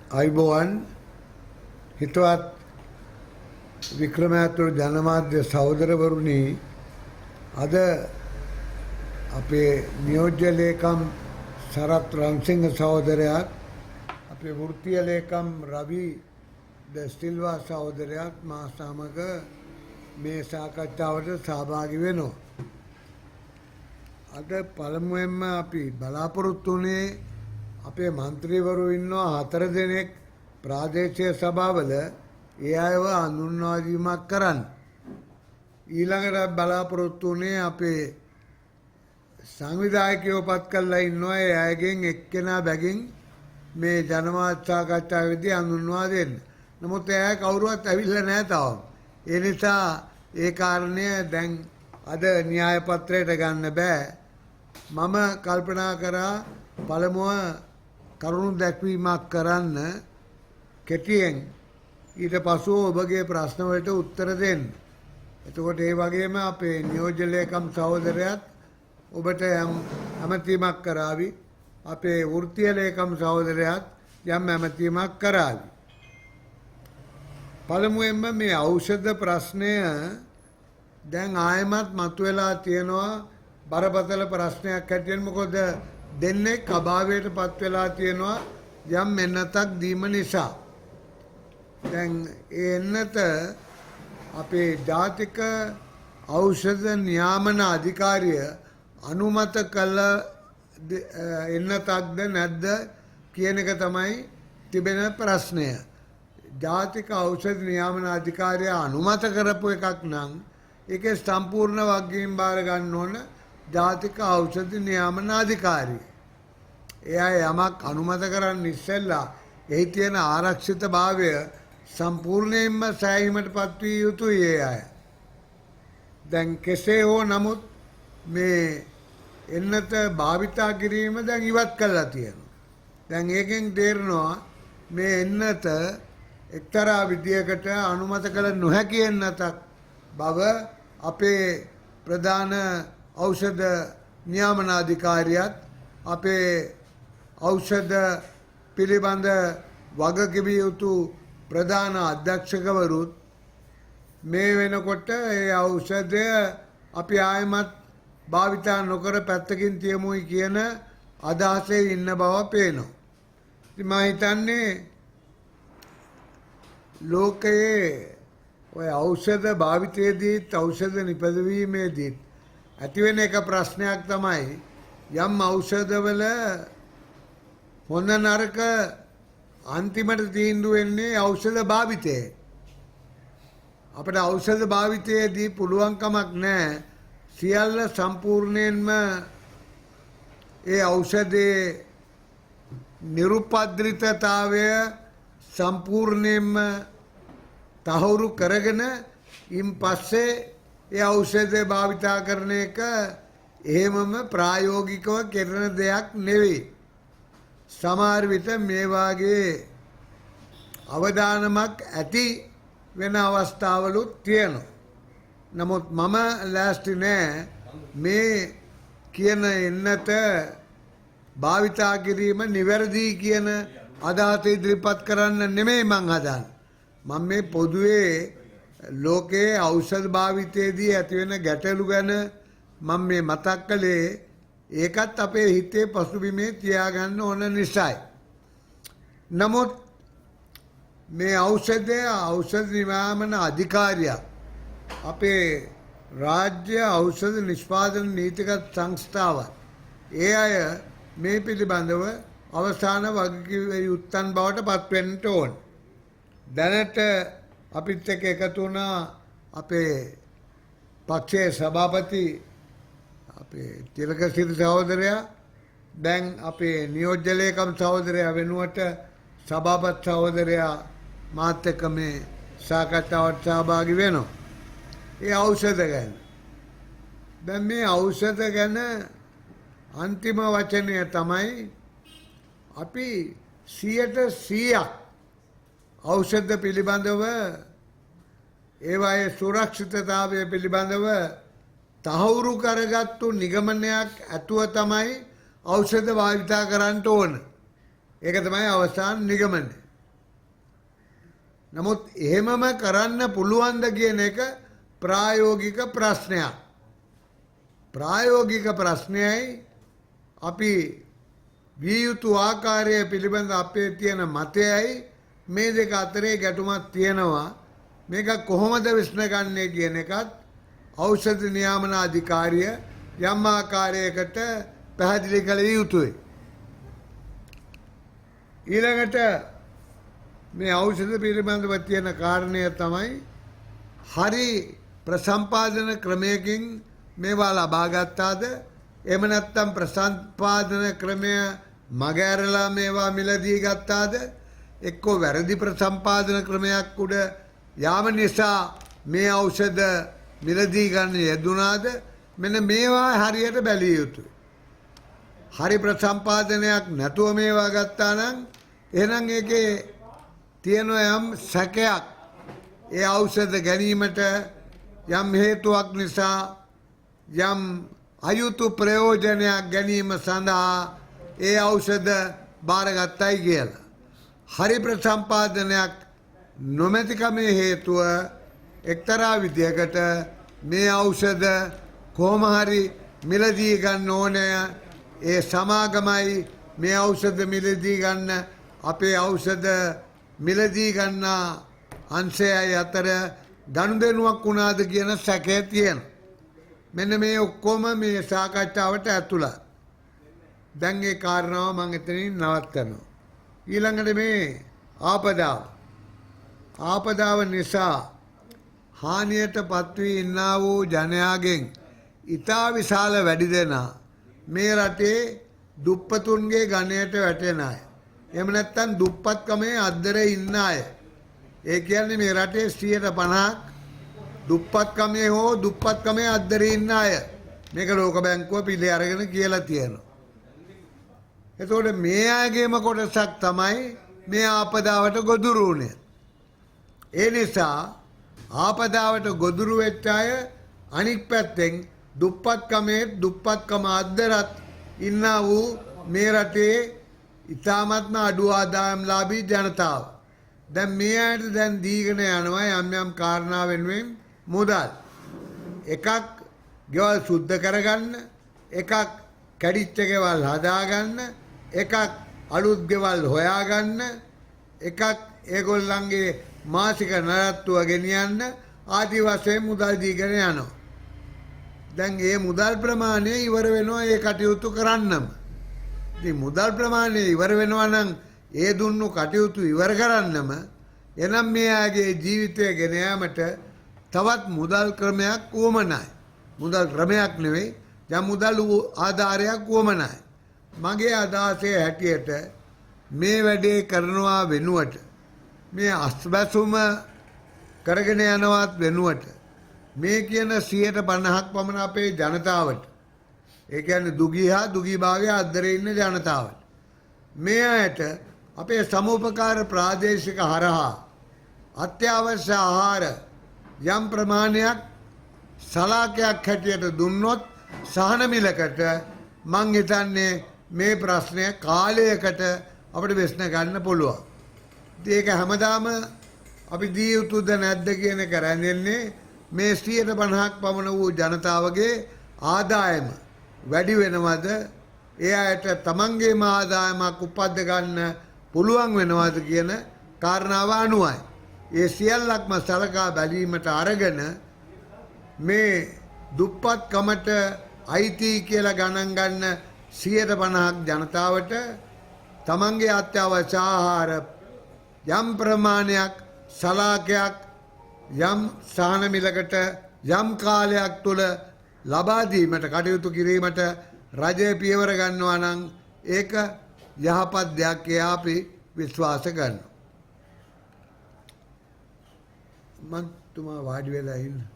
අයිබෝවන් හිතවත් වික්‍රමයාතුර ජනමාධ්‍ය සහෝදරවරුනි අද අපේ නියෝජ්‍ය ලේකම් සරත් රන්සිංහ සහෝදරයාත් අපේ වෘත්තීය ලේකම් රවි ද සිල්වා සහෝදරයාත් මා සමග මේ සාකච්ඡාවට සහභාගී වෙනවා. අද පළමුවෙන්ම අපි බලාපොරොත්තු වුණේ අපේ මන්ත්‍රීවරු ඉන්නවා 4 දෙනෙක් ප්‍රාදේශීය සභාවල ඒ අයව හඳුන්වා දීමක් කරන්න. ඊළඟට බලාපොරොත්තු වුණේ අපේ සංවිධායකයෝ පත් කරලා ඉන්නවා ඒ අයගෙන් එක්කෙනා බැගින් මේ ජනමාධ්‍ය සාකච්ඡාවේදී හඳුන්වා දෙන්න. නමුත් ඒ අය කවුරුවත් ඇවිල්ලා නැහැ තාම. ඒ නිසා ඒ කාරණය දැන් අද න්‍යාය පත්‍රයට ගන්න බෑ. මම කල්පනා කරා පළමුව කරුණු දැක්වීමක් කරන්න කෙටියෙන් ඊට පසුව ඔබගේ ප්‍රශ්න වලට උත්තර දෙන්න. එතකොට ඒ වගේම අපේ නියෝජ්‍ය ලේකම් සහෝදරයාත් ඔබට ඇමතීමක් කරાવી. අපේ වෘත්තීය ලේකම් සහෝදරයාත් යම් ඇමතීමක් කරાવી. පළමුවෙන්ම මේ ඖෂධ ප්‍රශ්නය දැන් ආයමත් මතුවලා තියෙනවා බරපතල ප්‍රශ්නයක් හැටියට. මොකද දෙන්නේ අභාවයට පත් වෙලා තියෙනවා යම් එන්නතක් දීම නිසා. දැන් ඒ එන්නත අපේ ජාතික ඖෂධ නියාමන අධිකාරිය අනුමත කළ එන්නතක්ද නැද්ද කියන එක තමයි තිබෙන ප්‍රශ්නය. ජාතික ඖෂධ නියාමන අධිකාරිය අනුමත කරපු එකක් නම් ඒකේ සම්පූර්ණ වගකීම් බාර ගන්න ඕන ජාතික ඖෂධ නියාමන අධිකාරිය. එයා යමක් අනුමත කරන්න ඉස්සෙල්ලා එහි තියෙන ආරක්ෂිතභාවය සම්පූර්ණයෙන්ම සෑහීමටපත් විය යුතුයි ඒ අය. දැන් කෙසේ හෝ නමුත් මේ එන්නත භාවිතා කිරීම දැන් ඉවත් කරලා තියෙනවා. දැන් ඒකෙන් තේරෙනවා මේ එන්නත එක්තරා විදියකට අනුමත කළ නොහැකි එන්නතක් බව අපේ ප්‍රධාන ඖෂධ නියාමන අධිකාරියත් අපේ ඖෂධ පිළිබඳ වගකිවිය යුතු ප්‍රධාන අධ්‍යක්ෂකවරුත් මේ වෙනකොට ඒ ඖෂධය අපි ආයමත් භාවිතා නොකර පැත්තකින් තියමුයි කියන අදහසේ ඉන්න බව පේනවා. ඉතින් මම හිතන්නේ ලෝකයේ ඔය ඖෂධ භාවිතයේදීත් ඖෂධ නිපදවීමේදීත් ඇතිවෙන එක ප්‍රශ්නයක් තමයි යම් ඖෂධවල හොඳ නරක අන්තිමට තීන්දුව වෙන්නේ ඖෂධ භාවිතය. අපිට ඖෂධ භාවිතයේදී පුළුවන්කමක් නැහැ සියල්ල සම්පූර්ණයෙන්ම ඒ ඖෂධයේ නිරුපද්‍රිතතාවය සම්පූර්ණයෙන්ම තහවුරු කරගෙන ඉන් පස්සේ ඒ ඖෂධය භාවිතා කරන එක එහෙමම ප්‍රායෝගිකව කරන දෙයක් නෙවෙයි. සමහර විට මේ වාගේ අවදානමක් ඇති වෙන අවස්ථාවලුත් තියෙනවා. නමුත් මම ලෑස්ති නෑ මේ කියන එන්නත භාවිතා කිරීම නිවැරදි කියන අදහස ඉදිරිපත් කරන්න නෙමෙයි මං හදන්නේ. මම මේ පොදුවේ ලෝකයේ ඖෂධ භාවිතයේදී ඇතිවෙන ගැටලු ගැන මම මේ මතක් කළේ ඒකත් අපේ හිතේ පසුබිමේ තියාගන්න ඕන නිසායි. නමුත් මේ ඖෂධ නියාමන අධිකාරිය අපේ රාජ්‍ය ඖෂධ නිෂ්පාදන නීතිගත සංස්ථාවත් ඒ අය මේ පිළිබඳව අවසාන වගකීම් යුත්තන් බවට පත් වෙන්න ඕන. දැනට අපිත් එක්ක එකතු වුණා අපේ පක්ෂයේ සභාපති අපේ තිලකසිරි සහෝදරයා, දැන් අපේ නියෝජ්‍ය ලේකම් සහෝදරයා වෙනුවට සභාපති සහෝදරයා මාත් එක්ක මේ සාකච්ඡාවට සහභාගී වෙනවා. ඒ ඖෂධ ගැන. දැන් මේ ඖෂධ ගැන අන්තිම වචනය තමයි අපි 100% ඖෂධ පිළිබඳව ඒවායේ සුරක්ෂිතතාවය පිළිබඳව තහවුරු කරගත්තු නිගමනයක් ඇතුව තමයි ඖෂධ භාවිතා කරන්න ඕන. ඒක තමයි අවසාන නිගමනය. නමුත් එහෙමම කරන්න පුළුවන්ද කියන එක ප්‍රායෝගික ප්‍රශ්නයක්. ප්‍රායෝගික ප්‍රශ්නයයි අපි විය යුතු ආකාරය පිළිබඳ අපේ තියෙන මතයයි මේ දෙක අතරේ ගැටුමක් තියෙනවා. මේක කොහොමද විශ්ලේෂණය කියන එකත් ඖෂධ නියාමන අධිකාරිය යම් ආකාරයකට පැහැදිලි කළ යුතුයි. ඊළඟට මේ ඖෂධ පිළිබඳව තියෙන කාරණය තමයි හරි ප්‍රසම්පාදන ක්‍රමයකින් මේවා ලබා ගත්තාද එහෙම නැත්නම් ප්‍රසම්පාදන ක්‍රමය මගහැරලා මේවා මිලදී ගත්තාද එක්කෝ වැරදි ප්‍රසම්පාදන ක්‍රමයක් උඩ යාම නිසා මේ ඖෂධ මිලදී ගන්න යෙදුනාද මෙන්න මේවා හරියට බැලිය යුතුයි. හරි ප්‍රසම්පාදනයක් නැතුව මේවා ගත්තා නම් එහෙනම් ඒකේ තියෙන යම් සැකයක් ඒ ඖෂධ ගැනීමට යම් හේතුවක් නිසා යම් අයුතු ප්‍රයෝජනයක් ගැනීම සඳහා ඒ ඖෂධ බාරගත්තයි කියලා. හරි ප්‍රසම්පාදනයක් නොමැතිකමේ හේතුව එක්තරා විදියකට මේ ඖෂධ කොහොම හරි මිලදී ගන්න ඕනේ. ඒ සමාගමයි මේ ඖෂධ මිලදී ගන්න අපේ ඖෂධ මිලදී ගන්න අංශයයි අතර ගනුදෙනුවක් වුණාද කියන සැකය තියෙනවා. මෙන්න මේ ඔක්කොම මේ සාකච්ඡාවට ඇතුළත්. දැන් ඒ කාරණාව මම එතනින් නවත්තනවා. ඊළඟට මේ ආපදාව. ආපදාව නිසා හානියට පත්වී ඉන්නා වූ ජනයාගෙන් ඉතා විශාල වැඩි දෙනා මේ රටේ දුප්පතුන්ගේ ගණයට වැටෙන අය. එහෙම නැත්නම් දුප්පත්කමේ අද්දරේ ඉන්න අය. ඒ කියන්නේ මේ රටේ 50% දුප්පත්කමේ හෝ දුප්පත්කමේ අද්දරේ ඉන්න අය. මේක ලෝක බැංකුව පිළි අරගෙන කියලා තියෙනවා. එතකොට මේ අයගේම කොටසක් තමයි මේ ආපදාවට ගොදුරු වුනේ. ඒ නිසා ආපදාවට ගොදුරු වෙච්ච අය අනික් පැත්තෙන් දුප්පත්කම අද්දරත් ඉන්නා වූ මේ රටේ ඉතාමත්ම අඩු ආදායම්ලාභී ජනතාව. දැන් මේ අයට දැන් දීගෙන යනවා යම් යම් කාරණා වෙනුවෙන් මුදල්. එකක් ගෙවල් සුද්ධ කරගන්න, එකක් කැඩිච්ච ගෙවල් හදාගන්න, එකක් අලුත් ගෙවල් හොයාගන්න, එකක් ඒගොල්ලන්ගේ මාසික නඩත්තුව ගෙනියන්න ආදි වශයෙන් මුදල් දීගෙන යනවා. දැන් මේ මුදල් ප්‍රමාණය ඉවර වෙනවා ඒ කටයුතු කරන්නම. ඉතින් මුදල් ප්‍රමාණය ඉවර වෙනවා නම් ඒ දුන්නු කටයුතු ඉවර කරන්නම එනම් මේ ආගේ ජීවිතය ගෙන යාමට තවත් මුදල් ක්‍රමයක් උවමනයි. මුදල් ක්‍රමයක් නෙවෙයි දැන් මුදල් ආධාරයක් උවමනයි. මගේ අදහසේ හැටියට මේ වැඩේ කරනවා වෙනුවට මේ අස්බැසුම කරගෙන යනවත් වෙනුවට මේ කියන 50%ක් පමණ අපේ ජනතාවට ඒ කියන්නේ දුගී හා දුගී භාගයේ අද්දරේ ඉන්න ජනතාවට මේ අයට අපේ සමූපකාර ප්‍රාදේශික හරහා අත්‍යවශ්‍ය ආහාර යම් ප්‍රමාණයක් සලාකයක් හැටියට දුන්නොත් සහන මිලකට මං හිතන්නේ මේ ප්‍රශ්නය කාලයකට අපිට විශ්න ගන්න පුළුවන්. ඒක හැමදාම අපි දී යුතුද නැද්ද කියන එක රැඳෙන්නේ මේ 50%ක් පමණ වූ ජනතාවගේ ආදායම වැඩි වෙනවද ඒ අයට තමන්ගේම ආදායමක් උපද්ද ගන්න පුළුවන් වෙනවද කියන කාරණාව අනුවයි. ඒ සියල්ලක්ම සලකා බැලීමට අරගෙන මේ දුප්පත්කමට අයිති කියලා ගණන් ගන්න 50%ක් ජනතාවට තමන්ගේ අත්‍යවශ්‍ය ආහාර යම් ප්‍රමාණයක් සලාකයක් යම් සහන මිලකට යම් කාලයක් තුළ ලබා දීමට කටයුතු කිරීමට රජය පියවර ගන්නවා නම් ඒක යහපත් දෙයක් කියලා අපි විශ්වාස කරනවා. මම තුමා වාඩි වෙලා ඉන්න